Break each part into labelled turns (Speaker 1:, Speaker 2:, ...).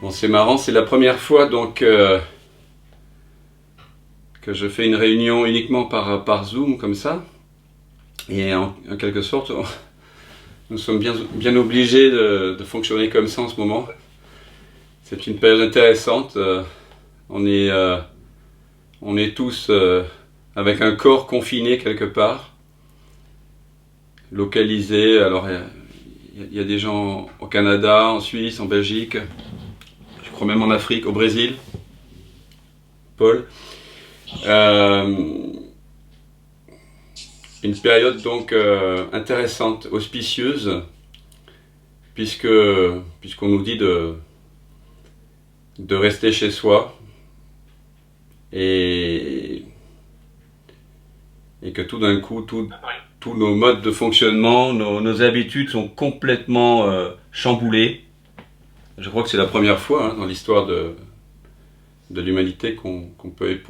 Speaker 1: Bon, c'est marrant, c'est la première fois donc que je fais une réunion uniquement par Zoom comme ça. Et en quelque sorte, nous sommes bien obligés de fonctionner comme ça en ce moment. C'est une période intéressante. On est tous avec un corps confiné quelque part, localisé. Alors il y a des gens au Canada, en Suisse, en Belgique, je crois même en Afrique, au Brésil. Paul. Une période donc intéressante, auspicieuse, puisqu'on nous dit de rester chez soi et que tout d'un coup, tous nos modes de fonctionnement, nos habitudes sont complètement chamboulés. Je crois que c'est la première fois dans l'histoire de l'humanité qu'on peut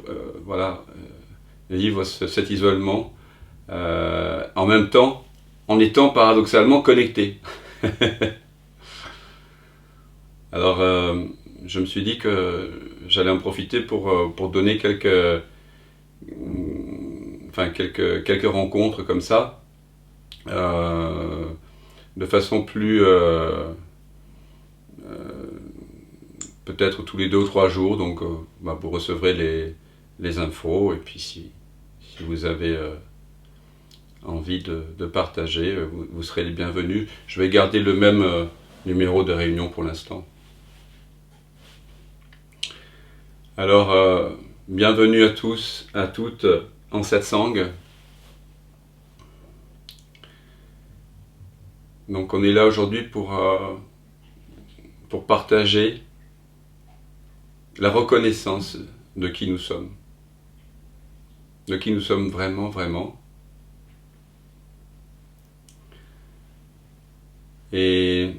Speaker 1: vivre cet isolement. En même temps, en étant paradoxalement connecté. Alors, je me suis dit que j'allais en profiter pour donner quelques rencontres comme ça, de façon plus peut-être tous les 2 ou 3 jours. Donc, vous recevrez les infos, et puis si vous avez envie de partager, vous serez les bienvenus. Je vais garder le même numéro de réunion pour l'instant. Alors, bienvenue à tous, à toutes en satsang. Donc on est là aujourd'hui pour partager la reconnaissance de qui nous sommes. De qui nous sommes vraiment, vraiment. Et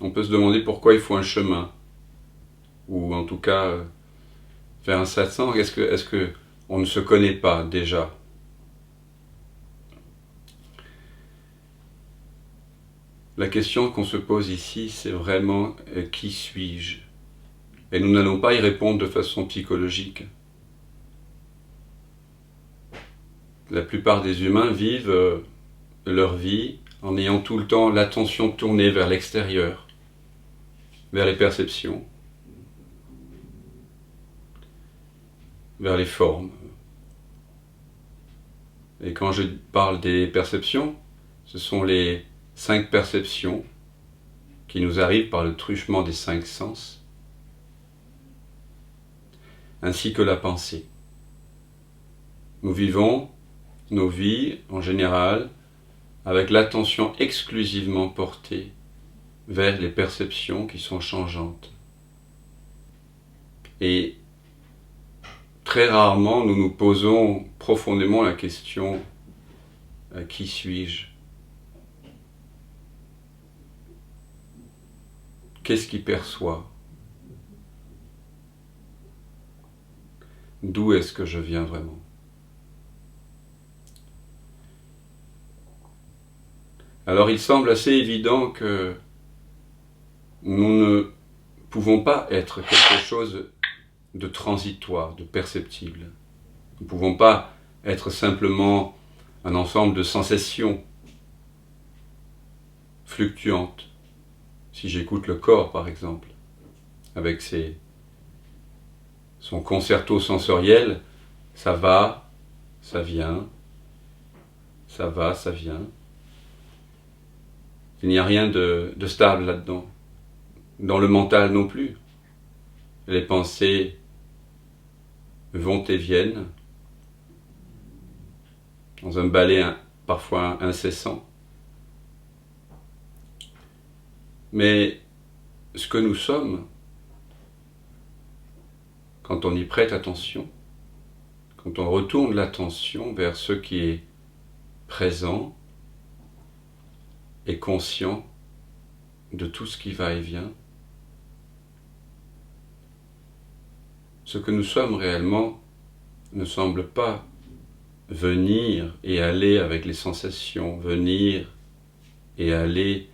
Speaker 1: on peut se demander pourquoi il faut un chemin, ou en tout cas faire un satsang. Est-ce que on ne se connaît pas déjà? La question qu'on se pose ici, c'est vraiment qui suis-je? Et nous n'allons pas y répondre de façon psychologique. La plupart des humains vivent leur vie en ayant tout le temps l'attention tournée vers l'extérieur, vers les perceptions, vers les formes. Et quand je parle des perceptions, ce sont les 5 perceptions qui nous arrivent par le truchement des 5 sens, ainsi que la pensée. Nous vivons nos vies en général avec l'attention exclusivement portée vers les perceptions qui sont changeantes. Et très rarement nous nous posons profondément la question « qui suis-je » ? Qu'est-ce qui perçoit? D'où est-ce que je viens vraiment? Alors il semble assez évident que nous ne pouvons pas être quelque chose de transitoire, de perceptible. Nous ne pouvons pas être simplement un ensemble de sensations fluctuantes. Si j'écoute le corps, par exemple, avec son concerto sensoriel, ça va, ça vient, ça va, ça vient. Il n'y a rien de stable là-dedans. Dans le mental non plus. Les pensées vont et viennent dans un balai parfois incessant. Mais ce que nous sommes, quand on y prête attention, quand on retourne l'attention vers ce qui est présent et conscient de tout ce qui va et vient, ce que nous sommes réellement ne semble pas venir et aller avec les sensations, venir et aller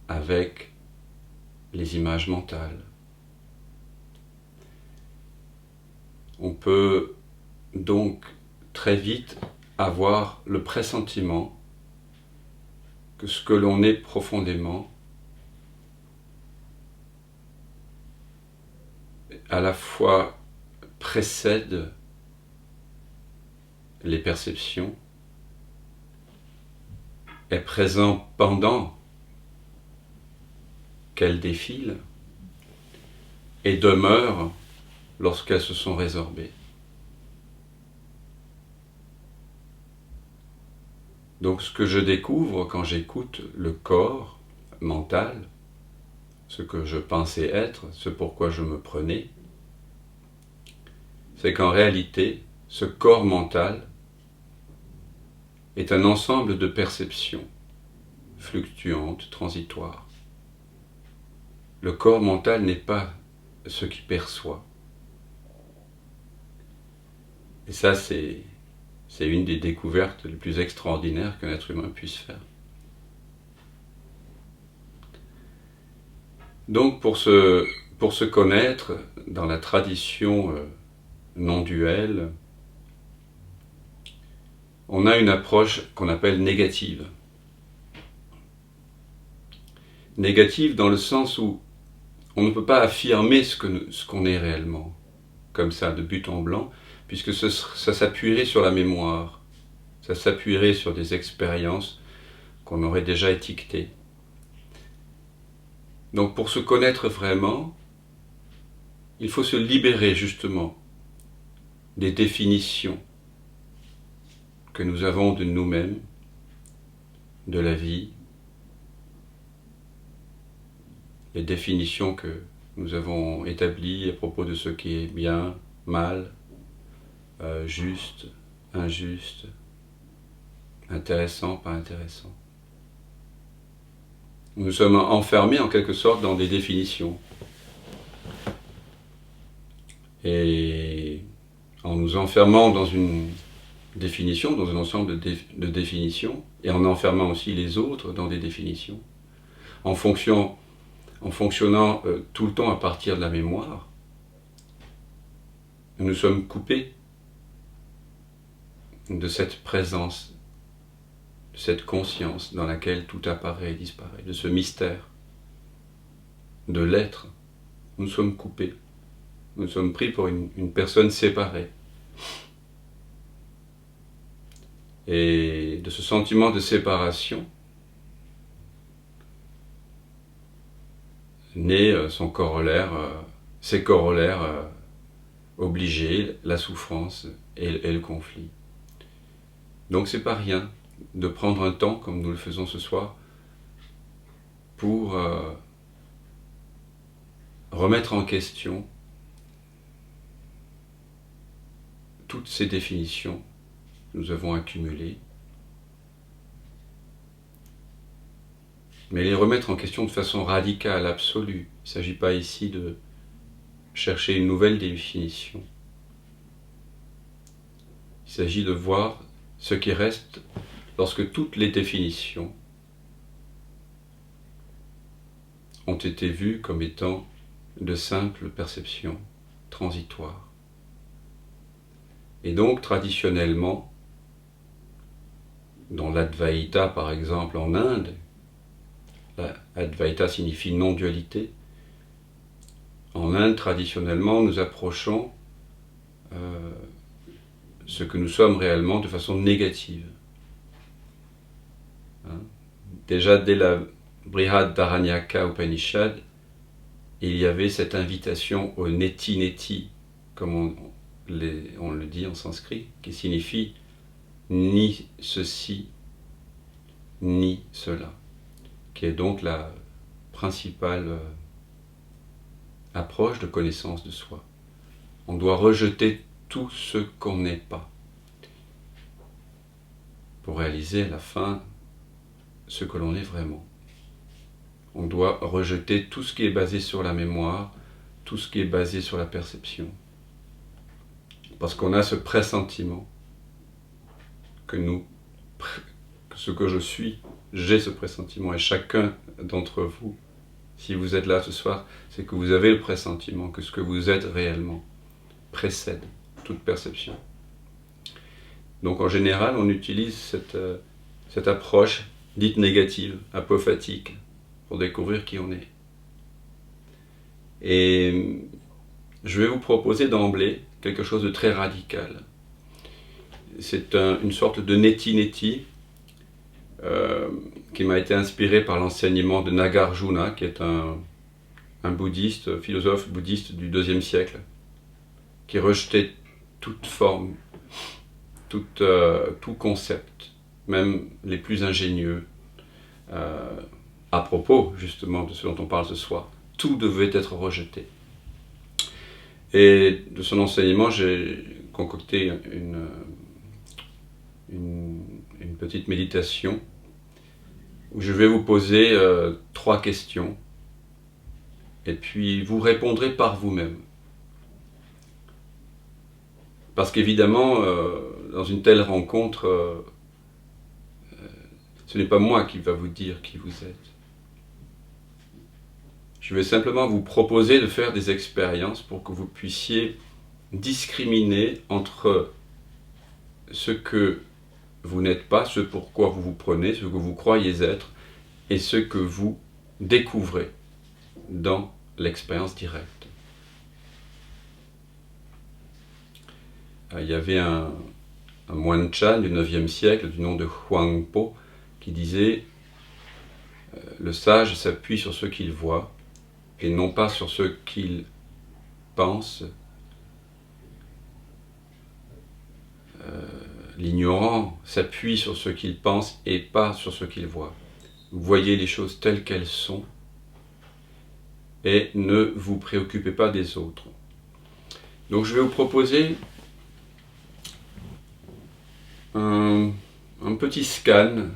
Speaker 1: avec les images mentales. on peut donc très vite avoir le pressentiment que ce que l'on est profondément à la fois précède les perceptions, est présent pendant qu'elles défilent et demeure lorsqu'elles se sont résorbées. Donc ce que je découvre quand j'écoute le corps mental, ce que je pensais être, ce pourquoi je me prenais, c'est qu'en réalité, ce corps mental est un ensemble de perceptions fluctuantes, transitoires. Le corps mental n'est pas ce qui perçoit. Et ça, c'est une des découvertes les plus extraordinaires qu'un être humain puisse faire. Donc, pour se connaître dans la tradition non duelle, on a une approche qu'on appelle négative. Négative dans le sens où on ne peut pas affirmer ce qu'on est réellement, comme ça, de but en blanc, puisque ça s'appuierait sur la mémoire, ça s'appuierait sur des expériences qu'on aurait déjà étiquetées. Donc pour se connaître vraiment, il faut se libérer justement des définitions que nous avons de nous-mêmes, de la vie, les définitions que nous avons établies à propos de ce qui est bien, mal, juste, injuste, intéressant, pas intéressant. Nous sommes enfermés en quelque sorte dans des définitions. Et en nous enfermant dans une définition, dans un ensemble de définitions, et en enfermant aussi les autres dans des définitions, en fonctionnant tout le temps à partir de la mémoire, nous sommes coupés de cette présence, de cette conscience dans laquelle tout apparaît et disparaît, de ce mystère, de l'être. Nous sommes coupés, nous sommes pris pour une personne séparée. Et de ce sentiment de séparation naît ses corollaires obligés, la souffrance et le conflit. Donc c'est pas rien de prendre un temps, comme nous le faisons ce soir, pour remettre en question toutes ces définitions que nous avons accumulées, mais les remettre en question de façon radicale, absolue. Il ne s'agit pas ici de chercher une nouvelle définition. Il s'agit de voir ce qui reste lorsque toutes les définitions ont été vues comme étant de simples perceptions transitoires. Et donc, traditionnellement, dans l'Advaita par exemple en Inde, Advaita signifie non-dualité. En Inde, traditionnellement, nous approchons ce que nous sommes réellement de façon négative. Déjà dès la Brihadaranyaka Upanishad, il y avait cette invitation au neti-neti, comme on le dit en sanskrit, qui signifie ni ceci, ni cela, qui est donc la principale approche de connaissance de soi. On doit rejeter tout ce qu'on n'est pas pour réaliser à la fin ce que l'on est vraiment. On doit rejeter tout ce qui est basé sur la mémoire, tout ce qui est basé sur la perception. Parce qu'on a ce pressentiment que ce que je suis, j'ai ce pressentiment. Et chacun d'entre vous, si vous êtes là ce soir, c'est que vous avez le pressentiment que ce que vous êtes réellement précède toute perception. Donc en général, on utilise cette approche dite négative, apophatique, pour découvrir qui on est. Et je vais vous proposer d'emblée quelque chose de très radical. C'est une sorte de neti-neti qui m'a été inspiré par l'enseignement de Nagarjuna, qui est un bouddhiste, philosophe bouddhiste du IIe siècle, qui rejetait toute forme, tout concept, même les plus ingénieux, à propos justement de ce dont on parle ce soir. Tout devait être rejeté. Et de son enseignement, j'ai concocté une petite méditation où je vais vous poser 3 questions et puis vous répondrez par vous-même. Parce qu'évidemment, dans une telle rencontre, ce n'est pas moi qui va vous dire qui vous êtes. Je vais simplement vous proposer de faire des expériences pour que vous puissiez discriminer entre ce que vous n'êtes pas, ce pourquoi vous vous prenez, ce que vous croyez être, et ce que vous découvrez dans l'expérience directe. Il y avait un moine Chan du IXe siècle, du nom de Huangpo, qui disait « Le sage s'appuie sur ce qu'il voit, et non pas sur ce qu'il pense. L'ignorant s'appuie sur ce qu'il pense et pas sur ce qu'il voit. Vous voyez les choses telles qu'elles sont et ne vous préoccupez pas des autres. » Donc je vais vous proposer un petit scan,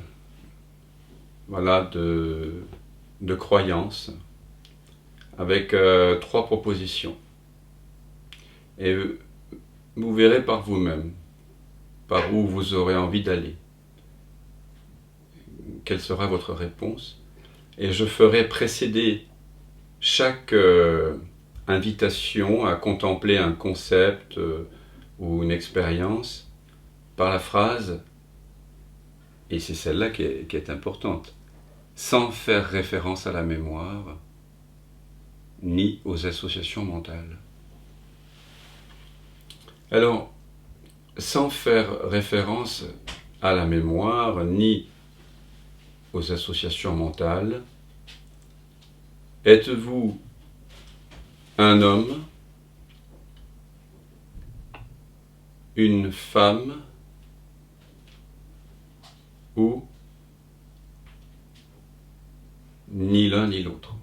Speaker 1: voilà, de croyances avec 3 propositions. Et vous verrez par vous-même par où vous aurez envie d'aller. Quelle sera votre réponse? Et je ferai précéder chaque invitation à contempler un concept ou une expérience par la phrase, et c'est celle-là qui est importante, sans faire référence à la mémoire ni aux associations mentales. Alors, sans faire référence à la mémoire ni aux associations mentales, êtes-vous un homme, une femme ou ni l'un ni l'autre?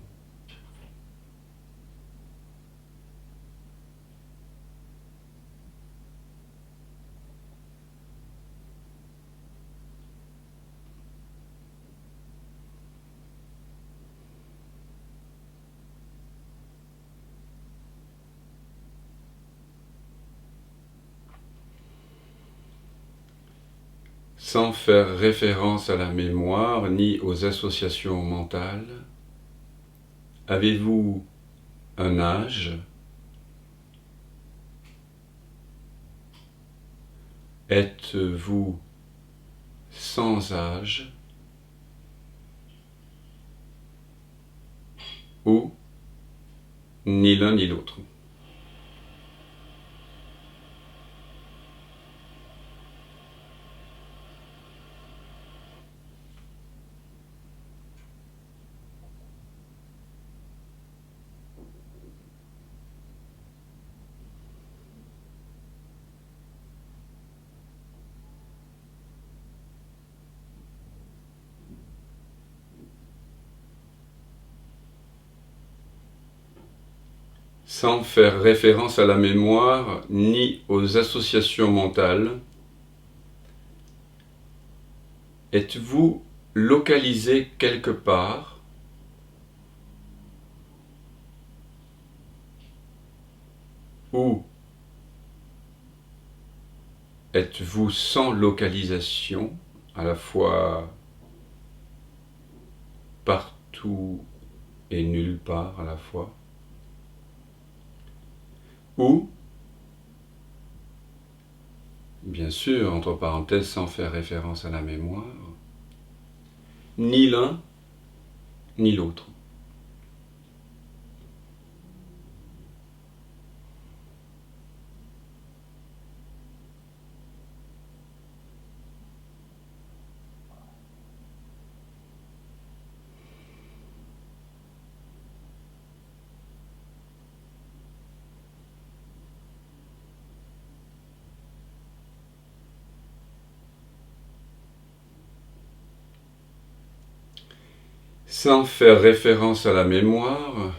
Speaker 1: Sans faire référence à la mémoire ni aux associations mentales, avez-vous un âge? Êtes-vous sans âge? Ou ni l'un ni l'autre? Sans faire référence à la mémoire ni aux associations mentales, êtes-vous localisé quelque part ou êtes-vous sans localisation, à la fois partout et nulle part à la fois? Ou bien sûr, entre parenthèses, sans faire référence à la mémoire, ni l'un ni l'autre. Sans faire référence à la mémoire,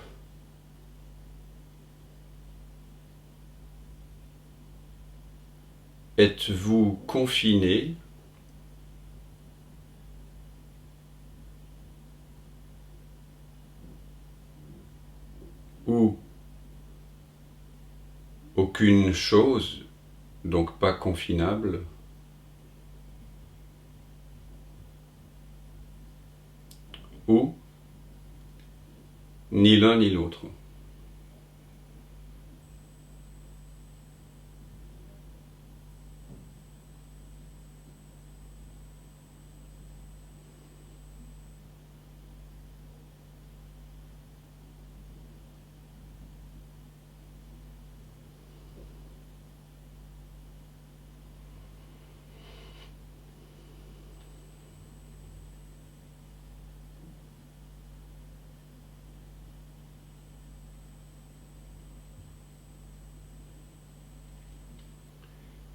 Speaker 1: êtes-vous confiné ou aucune chose, donc pas confinable, ou ni l'un ni l'autre.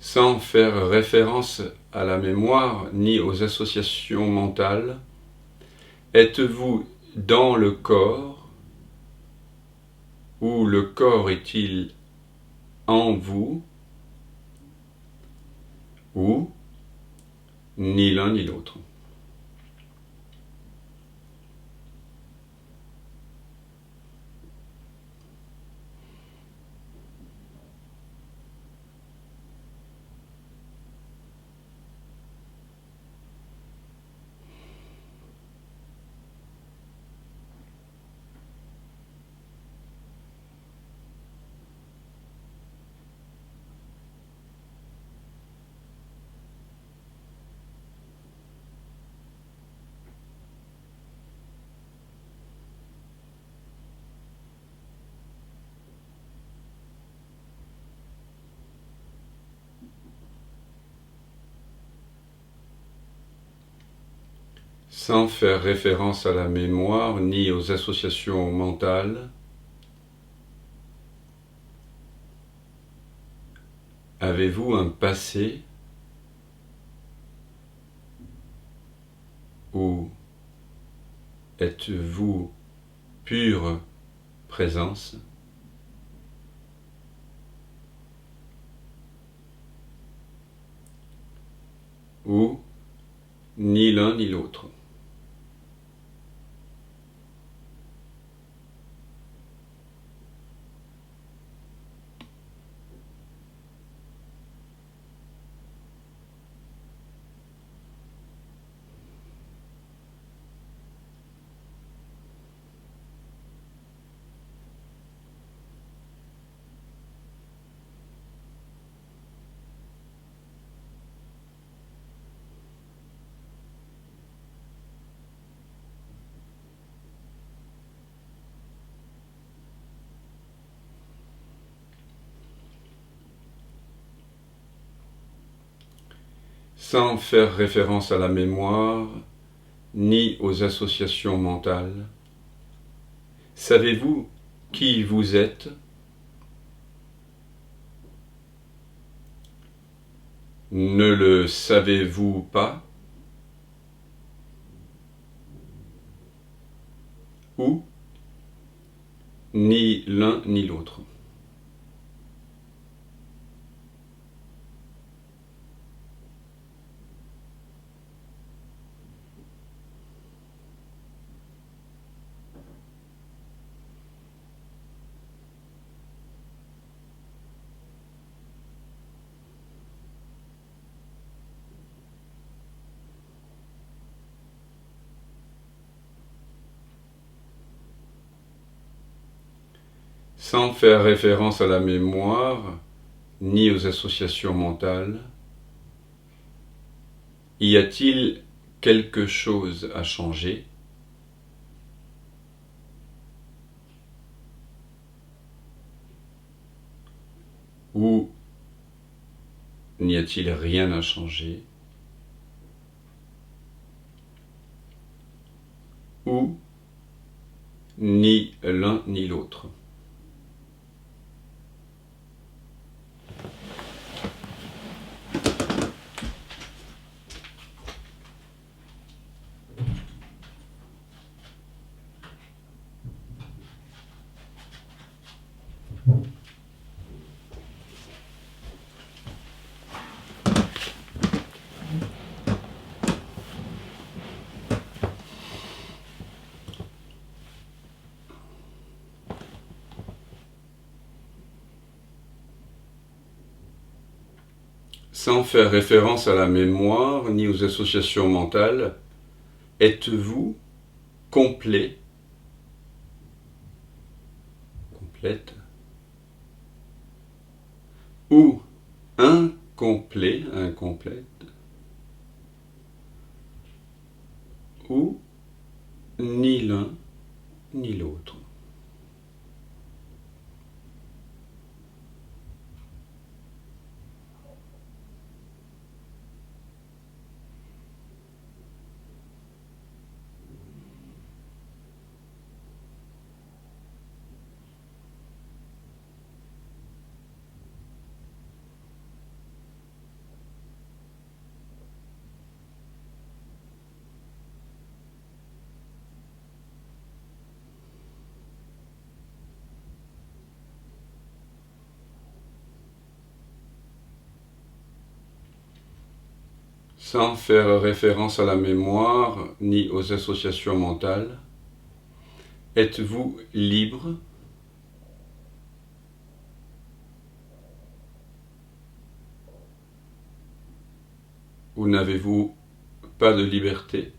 Speaker 1: Sans faire référence à la mémoire ni aux associations mentales, êtes-vous dans le corps ou le corps est-il en vous ou ni l'un ni l'autre. Sans faire référence à la mémoire ni aux associations mentales, avez-vous un passé ou êtes-vous pure présence ? Ou ni l'un ni l'autre. Sans faire référence à la mémoire ni aux associations mentales, savez-vous qui vous êtes ? Ne le savez-vous pas ? Ou ni l'un ni l'autre. Sans faire référence à la mémoire ni aux associations mentales, Y a-t-il quelque chose à changer? Ou n'y a-t-il rien à changer? Ou ni l'un ni l'autre? Sans faire référence à la mémoire ni aux associations mentales, êtes-vous complet, complète, ou incomplet, incomplète, ou ni l'un ni l'autre? Sans faire référence à la mémoire ni aux associations mentales, êtes-vous libre, ou n'avez-vous pas de liberté?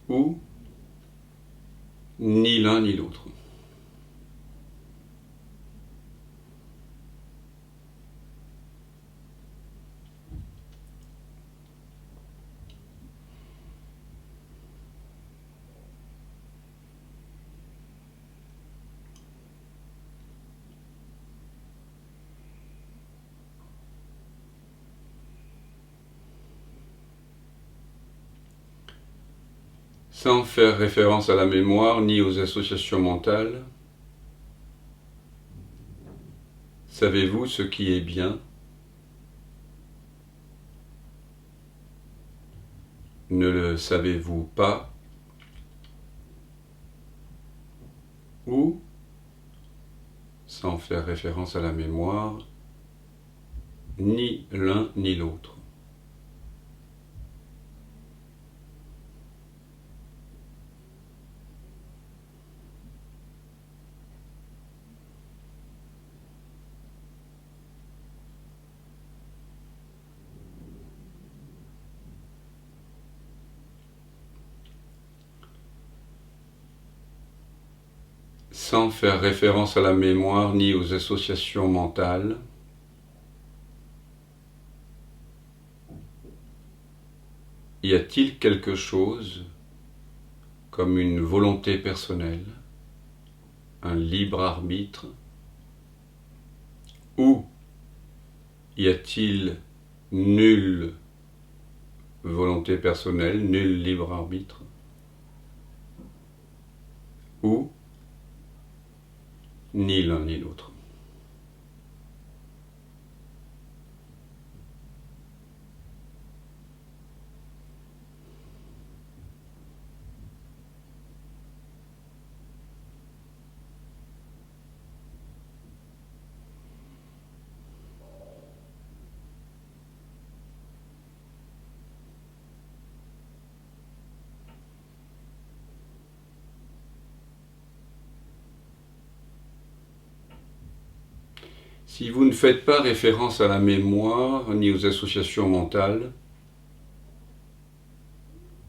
Speaker 1: Ou ni l'un ni l'autre? Sans faire référence à la mémoire ni aux associations mentales, savez-vous ce qui est bien? Ne le savez-vous pas? Ou, sans faire référence à la mémoire, ni l'un ni l'autre? Sans faire référence à la mémoire ni aux associations mentales, y a-t-il quelque chose comme une volonté personnelle, un libre arbitre, ou y a-t-il nulle volonté personnelle, nul libre arbitre, ou ni l'un ni l'autre? Si vous ne faites pas référence à la mémoire ni aux associations mentales,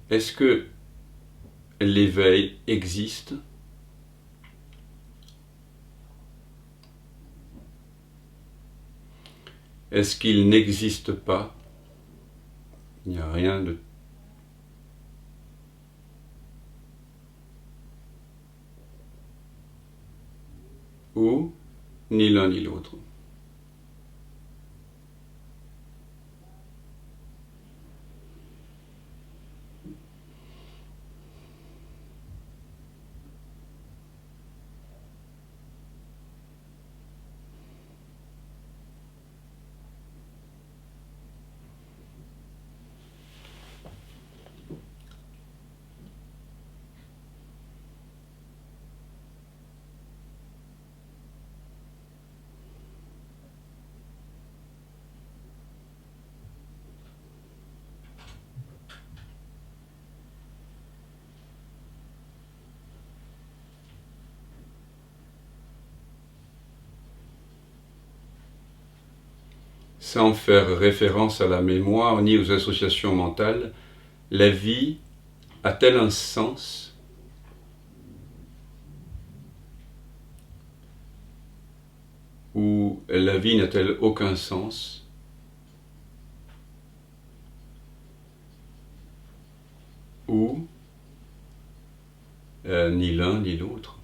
Speaker 1: est-ce que l'éveil existe? Est-ce qu'il n'existe pas? Il n'y a rien de... Ou ni l'un ni l'autre. Sans faire référence à la mémoire ni aux associations mentales, la vie a-t-elle un sens? Ou la vie n'a-t-elle aucun sens? Ou ni l'un ni l'autre?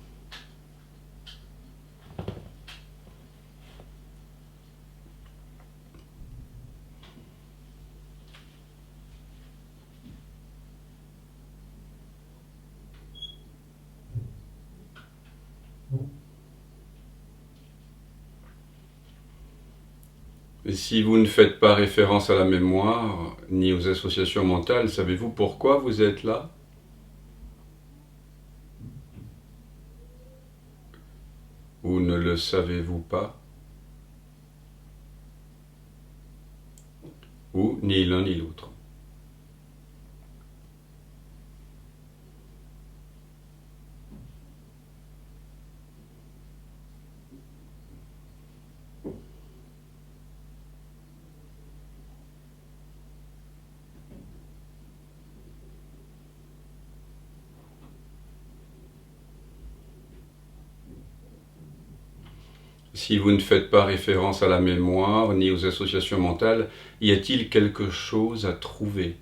Speaker 1: Et si vous ne faites pas référence à la mémoire, ni aux associations mentales, savez-vous pourquoi vous êtes là? Ou ne le savez-vous pas? Ou ni l'un ni l'autre? Si vous ne faites pas référence à la mémoire ni aux associations mentales, y a-t-il quelque chose à trouver?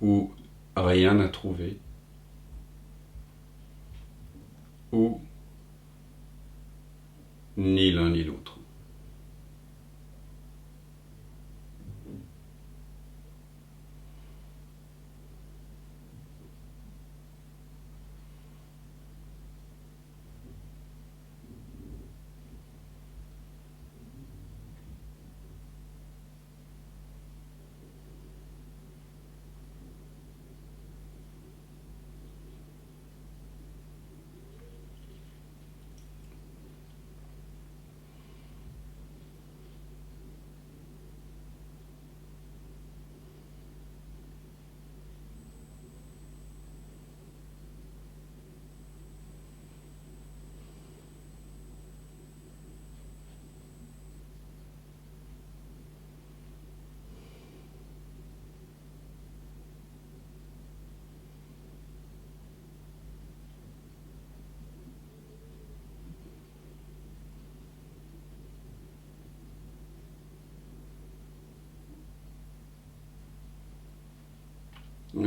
Speaker 1: Ou rien à trouver? Ou ni l'un ni l'autre?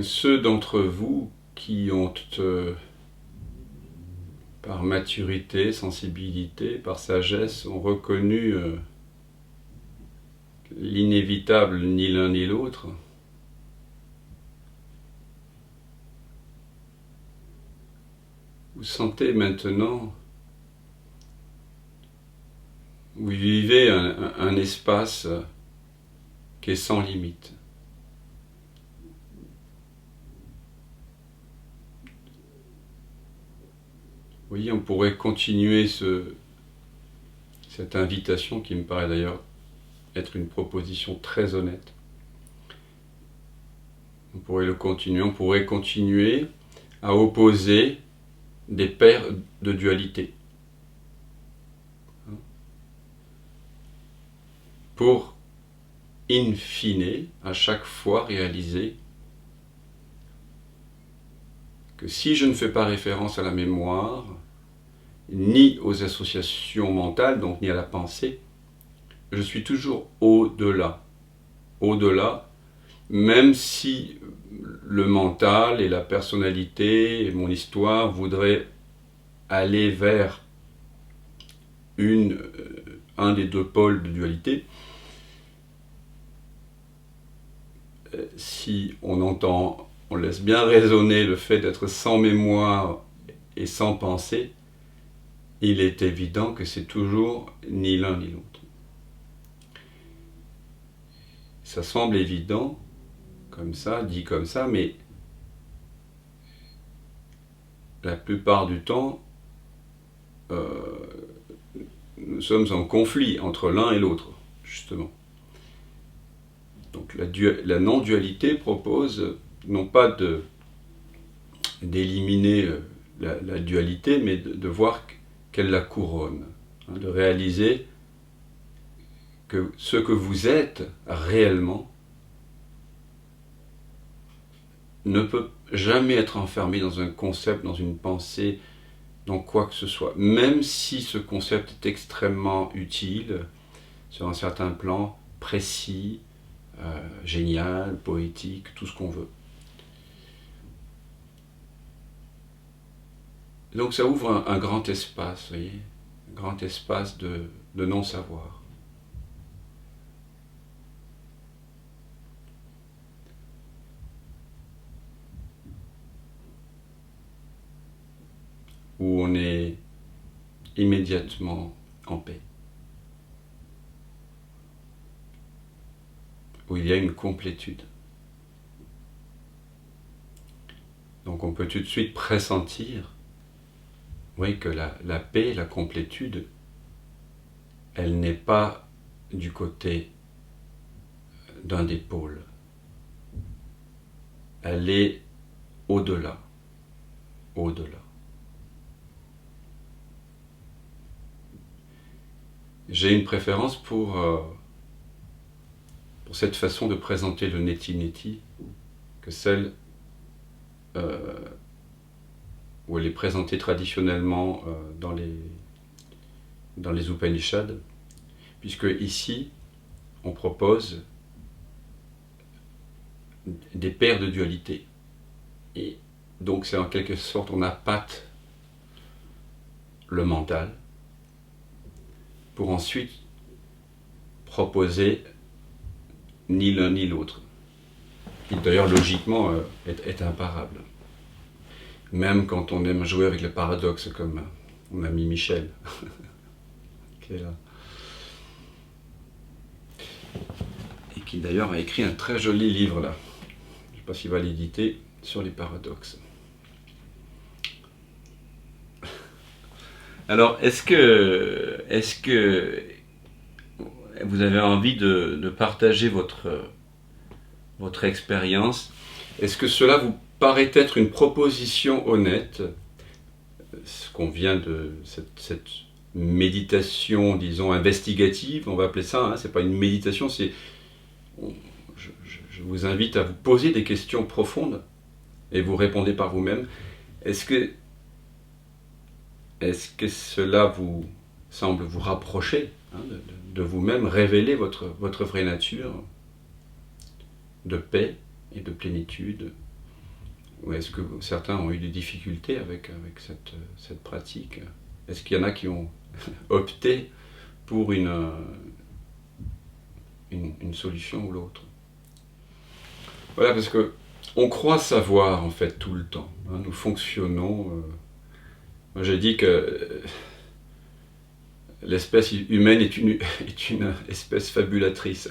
Speaker 1: Ceux d'entre vous qui ont, par maturité, sensibilité, par sagesse, ont reconnu l'inévitable ni l'un ni l'autre, vous sentez maintenant, vous vivez un espace qui est sans limite. Vous voyez, on pourrait continuer cette invitation qui me paraît d'ailleurs être une proposition très honnête. On pourrait continuer à opposer des paires de dualité. Pour, in fine, à chaque fois réaliser que si je ne fais pas référence à la mémoire, ni aux associations mentales, donc ni à la pensée. Je suis toujours au-delà. Au-delà, même si le mental et la personnalité et mon histoire voudraient aller vers un des deux pôles de dualité, si on laisse bien résonner le fait d'être sans mémoire et sans pensée, il est évident que c'est toujours ni l'un ni l'autre. Ça semble évident, comme ça, dit comme ça, mais la plupart du temps, nous sommes en conflit entre l'un et l'autre, justement. Donc la non-dualité propose non pas d'éliminer la dualité, mais de voir qu'elle la couronne, hein, de réaliser que ce que vous êtes réellement ne peut jamais être enfermé dans un concept, dans une pensée, dans quoi que ce soit. Même si ce concept est extrêmement utile, sur un certain plan précis, génial, poétique, tout ce qu'on veut. Donc ça ouvre un grand espace, vous voyez, un grand espace de non-savoir. Où on est immédiatement en paix. Où il y a une complétude. Donc on peut tout de suite pressentir, oui, que la paix, la complétude, elle n'est pas du côté d'un des pôles. Elle est au-delà. Au-delà. J'ai une préférence pour cette façon de présenter le neti-neti que celle où elle est présentée traditionnellement dans les Upanishads, puisque ici on propose des paires de dualité. Et donc c'est en quelque sorte, on appâte le mental pour ensuite proposer ni l'un ni l'autre, qui d'ailleurs logiquement est imparable. Même quand on aime jouer avec le paradoxe, comme mon ami Michel, qui est là. Et qui d'ailleurs a écrit un très joli livre là, je ne sais pas s'il va l'éditer, sur les paradoxes. Alors, est-ce que vous avez envie de partager votre expérience? Est-ce que cela vous paraît être une proposition honnête, ce qu'on vient de cette méditation, disons, investigative, on va appeler ça, hein, c'est pas une méditation, je vous invite à vous poser des questions profondes et vous répondez par vous-même. Est-ce que cela vous semble vous rapprocher, hein, de vous-même, révéler votre vraie nature de paix et de plénitude? Ou est-ce que certains ont eu des difficultés avec cette pratique? Est-ce qu'il y en a qui ont opté pour une solution ou l'autre? Voilà, parce que on croit savoir en fait tout le temps, hein, nous fonctionnons. Moi j'ai dit que l'espèce humaine est une espèce fabulatrice.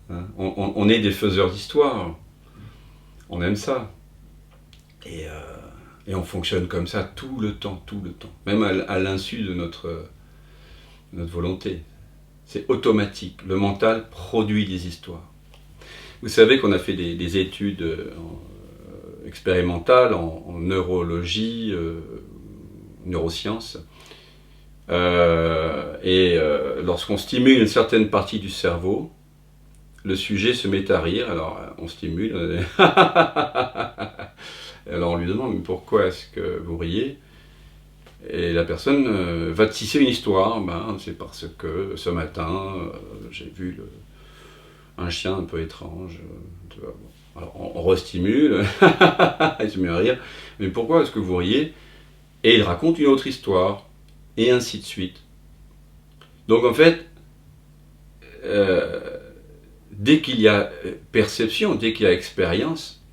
Speaker 1: Hein, on est des faiseurs d'histoire. On aime ça. Et on fonctionne comme ça tout le temps, même à l'insu de notre volonté. C'est automatique. Le mental produit des histoires. Vous savez qu'on a fait des études expérimentales en neurologie, neurosciences. Lorsqu'on stimule une certaine partie du cerveau, le sujet se met à rire, alors on stimule, alors on lui demande mais pourquoi est-ce que vous riez? Et la personne va tisser une histoire. Ben, c'est parce que ce matin, j'ai vu un chien un peu étrange. Tu vois, bon. Alors on restimule, il se met à rire. Mais pourquoi est-ce que vous riez? Et il raconte une autre histoire, et ainsi de suite. Donc en fait, dès qu'il y a perception, dès qu'il y a expérience,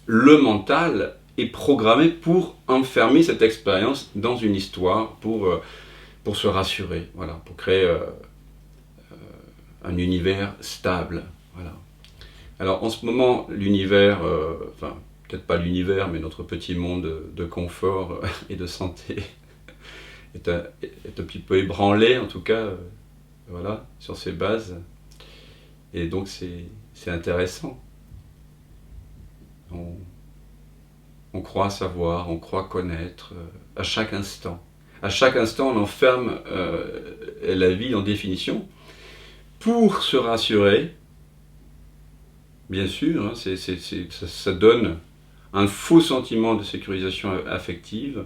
Speaker 1: le mental est programmé pour enfermer cette expérience dans une histoire, pour se rassurer, voilà, pour créer un univers stable. Voilà. Alors en ce moment, l'univers, enfin peut-être pas l'univers, mais notre petit monde de confort et de santé est un petit peu ébranlé, en tout cas, voilà, sur ses bases. Et donc c'est intéressant. On croit savoir, on croit connaître à chaque instant. À chaque instant, on enferme la vie en définition pour se rassurer. Bien sûr, hein, ça donne un faux sentiment de sécurisation affective,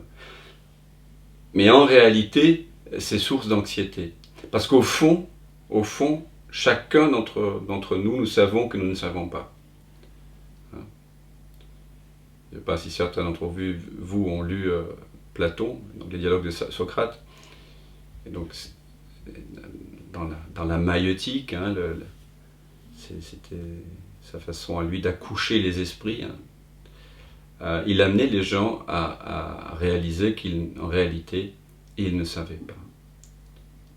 Speaker 1: mais en réalité, c'est source d'anxiété. Parce qu'au fond, chacun d'entre nous, nous savons que nous ne savons pas. Je ne sais pas si certains d'entre vous ont lu Platon, donc les dialogues de Socrate. Et donc, dans la maïeutique, hein, c'était sa façon à lui d'accoucher les esprits. Hein. Il amenait les gens à réaliser qu'en réalité, ils ne savaient pas.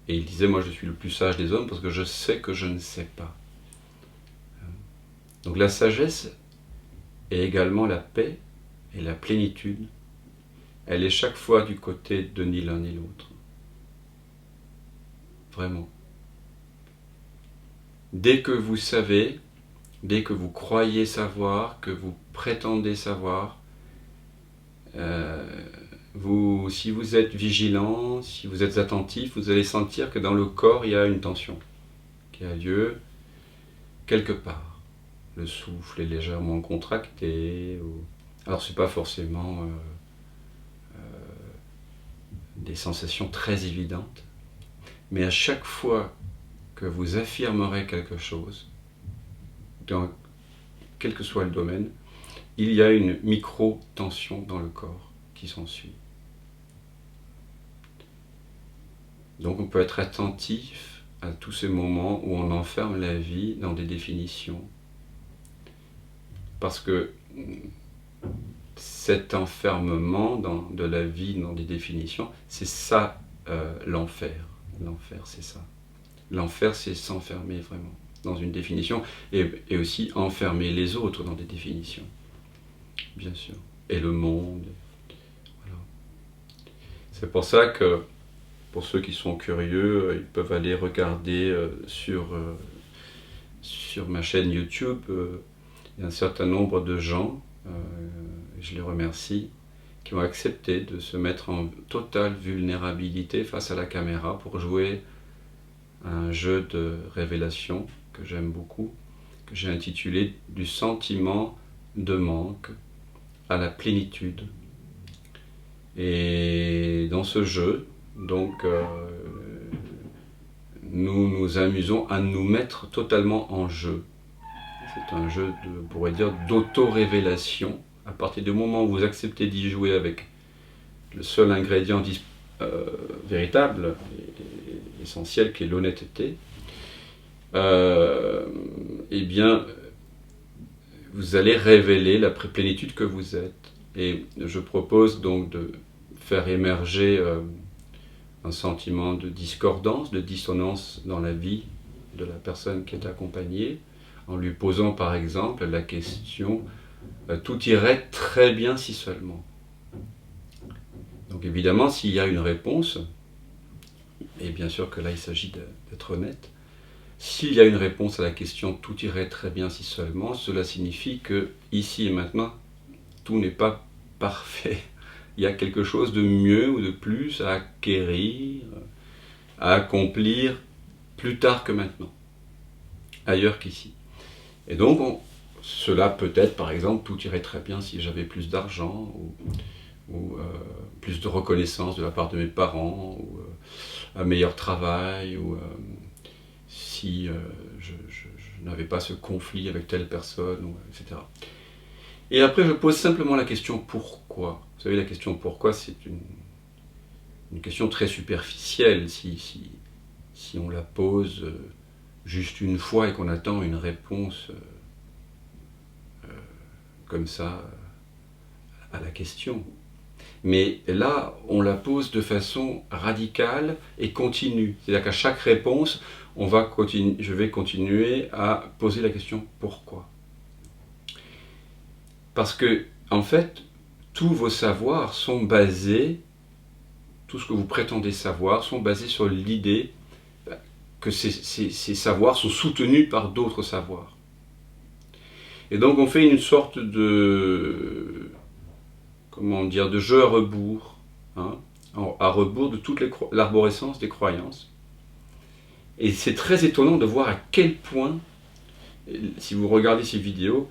Speaker 1: Et il disait, moi je suis le plus sage des hommes parce que je sais que je ne sais pas. Donc la sagesse est également la paix et la plénitude. Elle est chaque fois du côté de ni l'un ni l'autre. Vraiment. Dès que vous savez, dès que vous croyez savoir, que vous prétendez savoir, si vous êtes vigilant, si vous êtes attentif, vous allez sentir que dans le corps, il y a une tension qui a lieu quelque part. Le souffle est légèrement contracté. Alors, ce n'est pas forcément des sensations très évidentes, mais à chaque fois que vous affirmerez quelque chose, dans quel que soit le domaine, il y a une micro-tension dans le corps qui s'ensuit. Donc on peut être attentif à tous ces moments où on enferme la vie dans des définitions. Parce que cet enfermement de la vie dans des définitions, c'est ça l'enfer. L'enfer, c'est ça. L'enfer, c'est s'enfermer vraiment dans une définition et aussi enfermer les autres dans des définitions, bien sûr, et le monde. Voilà. C'est pour ça que, pour ceux qui sont curieux, ils peuvent aller regarder sur ma chaîne YouTube. Il y a un certain nombre de gens, je les remercie, qui ont accepté de se mettre en totale vulnérabilité face à la caméra pour jouer un jeu de révélation que j'aime beaucoup, que j'ai intitulé « Du sentiment de manque à la plénitude ». Et dans ce jeu, donc, nous nous amusons à nous mettre totalement en jeu. C'est un jeu, on pourrait dire, d'auto-révélation. À partir du moment où vous acceptez d'y jouer avec le seul ingrédient véritable et essentiel qui est l'honnêteté, eh bien, vous allez révéler la plénitude que vous êtes. Et je propose donc de faire émerger un sentiment de discordance, de dissonance dans la vie de la personne qui est accompagnée, en lui posant par exemple la question « Tout irait très bien si seulement ». Donc évidemment, s'il y a une réponse, et bien sûr que là il s'agit d'être honnête, s'il y a une réponse à la question « Tout irait très bien si seulement », cela signifie que ici et maintenant, tout n'est pas parfait. Il y a quelque chose de mieux ou de plus à acquérir, à accomplir plus tard que maintenant, ailleurs qu'ici. Et donc, cela peut être, par exemple, tout irait très bien si j'avais plus d'argent, ou plus de reconnaissance de la part de mes parents, ou un meilleur travail, ou si je n'avais pas ce conflit avec telle personne, ou, etc. Et après, je pose simplement la question pourquoi. Vous savez, la question pourquoi, c'est une question très superficielle. Si on la pose juste une fois et qu'on attend une réponse comme ça à la question. Mais là, on la pose de façon radicale et continue. C'est-à-dire qu'à chaque réponse, je vais continuer à poser la question pourquoi. Parce que, en fait, tous vos savoirs sont basés, tout ce que vous prétendez savoir, sont basés sur l'idée que ces savoirs sont soutenus par d'autres savoirs. Et donc on fait une sorte de, comment dire, de jeu à rebours, hein, à rebours de toute l'arborescence des croyances. Et c'est très étonnant de voir à quel point, si vous regardez ces vidéos,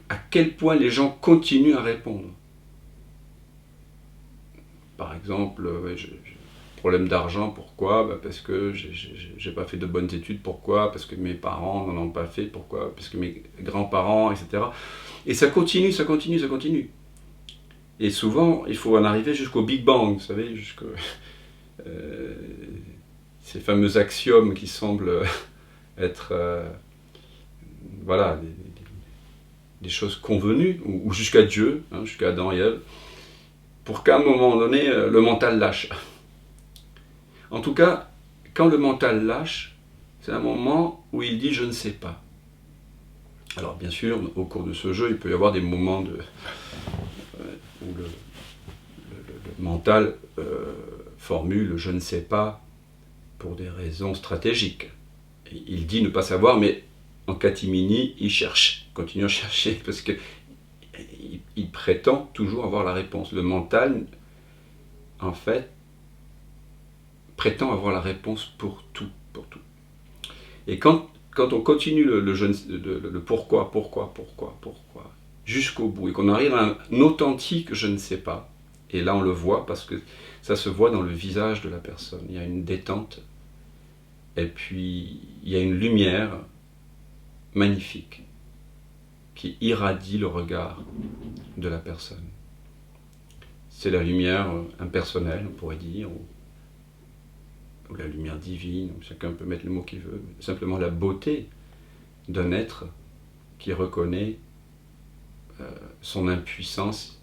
Speaker 1: à quel point les gens continuent à répondre. Par exemple, problème d'argent, pourquoi? Parce que j'ai pas fait de bonnes études, pourquoi? Parce que mes parents n'en ont pas fait, pourquoi? Parce que mes grands-parents, etc. Et ça continue, ça continue, ça continue. Et souvent, il faut en arriver jusqu'au Big Bang, vous savez, ces fameux axiomes qui semblent être voilà, des choses convenues, ou jusqu'à Dieu, hein, jusqu'à Adam et Ève, pour qu'à un moment donné, le mental lâche. En tout cas, quand le mental lâche, c'est un moment où il dit « je ne sais pas ». Alors bien sûr, au cours de ce jeu, il peut y avoir des moments où le mental formule « je ne sais pas » pour des raisons stratégiques. Il dit ne pas savoir, mais en catimini, il cherche, continue à chercher, parce qu'il prétend toujours avoir la réponse. Le mental, en fait, prétend avoir la réponse pour tout, pour tout. Et quand on continue le pourquoi, jusqu'au bout, et qu'on arrive à un authentique je ne sais pas, et là on le voit parce que ça se voit dans le visage de la personne, il y a une détente, et puis il y a une lumière magnifique qui irradie le regard de la personne. C'est la lumière impersonnelle, on pourrait dire, ou la lumière divine, chacun peut mettre le mot qu'il veut, simplement la beauté d'un être qui reconnaît son impuissance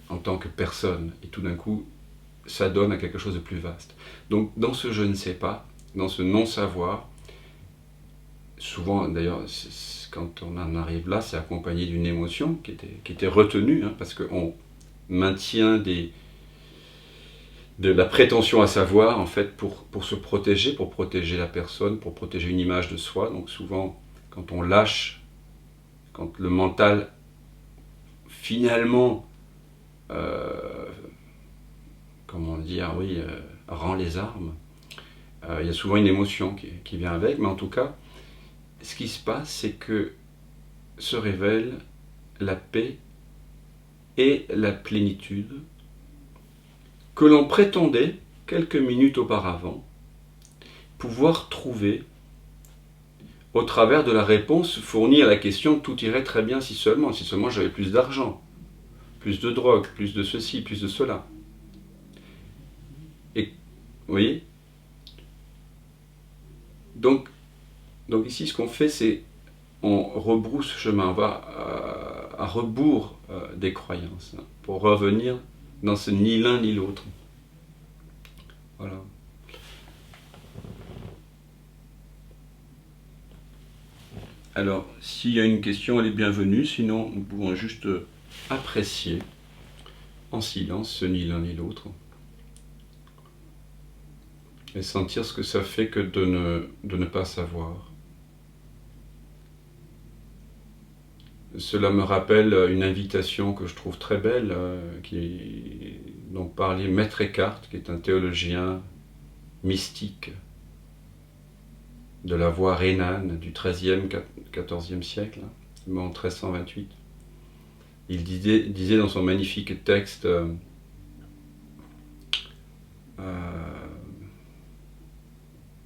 Speaker 1: en tant que personne, et tout d'un coup, ça donne à quelque chose de plus vaste. Donc, dans ce je ne sais pas, dans ce non-savoir, souvent, d'ailleurs, quand on en arrive là, c'est accompagné d'une émotion qui était retenue, hein, parce qu'on maintient de la prétention à savoir, en fait, pour se protéger, pour protéger la personne, pour protéger une image de soi. Donc souvent, quand on lâche, quand le mental, finalement, comment dire, oui, rend les armes, il y a souvent une émotion qui vient avec, mais en tout cas, ce qui se passe, c'est que se révèle la paix et la plénitude que l'on prétendait, quelques minutes auparavant, pouvoir trouver au travers de la réponse fournie à la question « tout irait très bien si seulement j'avais plus d'argent, plus de drogue, plus de ceci, plus de cela ». Et, vous voyez ? Donc ici, ce qu'on fait, c'est on rebrousse chemin, on va à rebours des croyances, pour revenir dans ce ni l'un ni l'autre. Voilà. Alors, s'il y a une question, elle est bienvenue, sinon nous pouvons juste apprécier en silence ce ni l'un ni l'autre. Et sentir ce que ça fait que de ne pas savoir. Cela me rappelle une invitation que je trouve très belle, dont parlait Maître Eckhart, qui est un théologien mystique de la voie rhénane du XIIIe, XIVe siècle, mort en 1328. Il disait dans son magnifique texte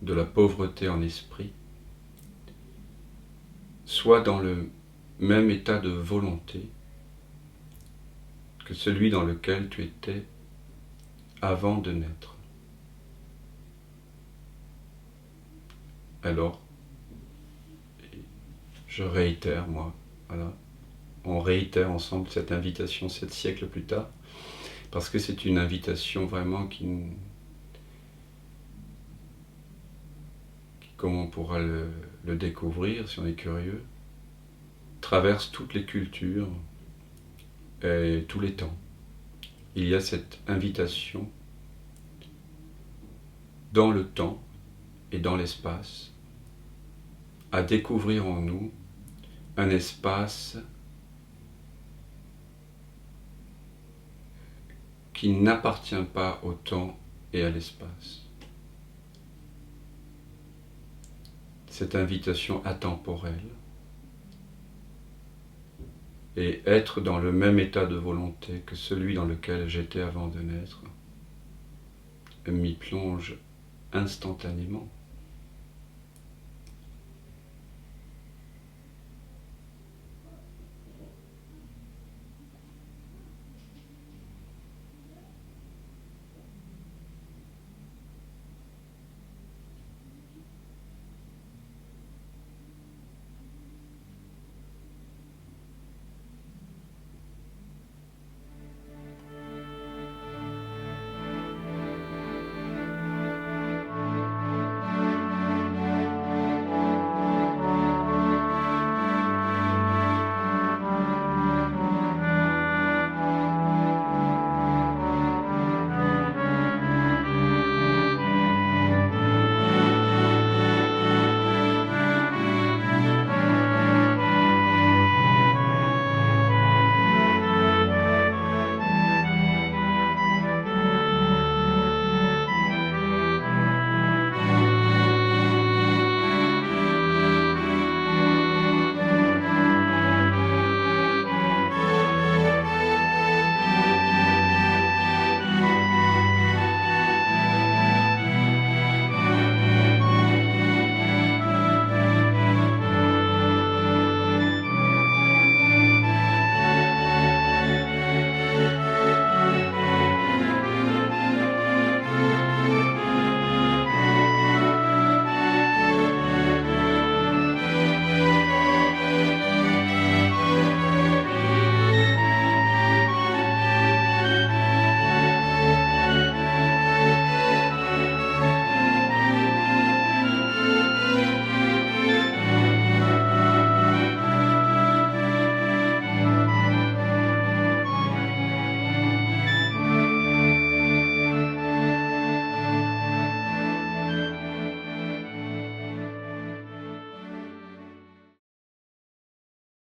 Speaker 1: de la pauvreté en esprit, sois dans le même état de volonté que celui dans lequel tu étais avant de naître. Alors, je réitère, moi, voilà, on réitère ensemble cette invitation 7 siècles plus tard, parce que c'est une invitation vraiment qui comme on pourra le découvrir si on est curieux, traverse toutes les cultures et tous les temps. Il y a cette invitation dans le temps et dans l'espace à découvrir en nous un espace qui n'appartient pas au temps et à l'espace. Cette invitation atemporelle et être dans le même état de volonté que celui dans lequel j'étais avant de naître m'y plonge instantanément.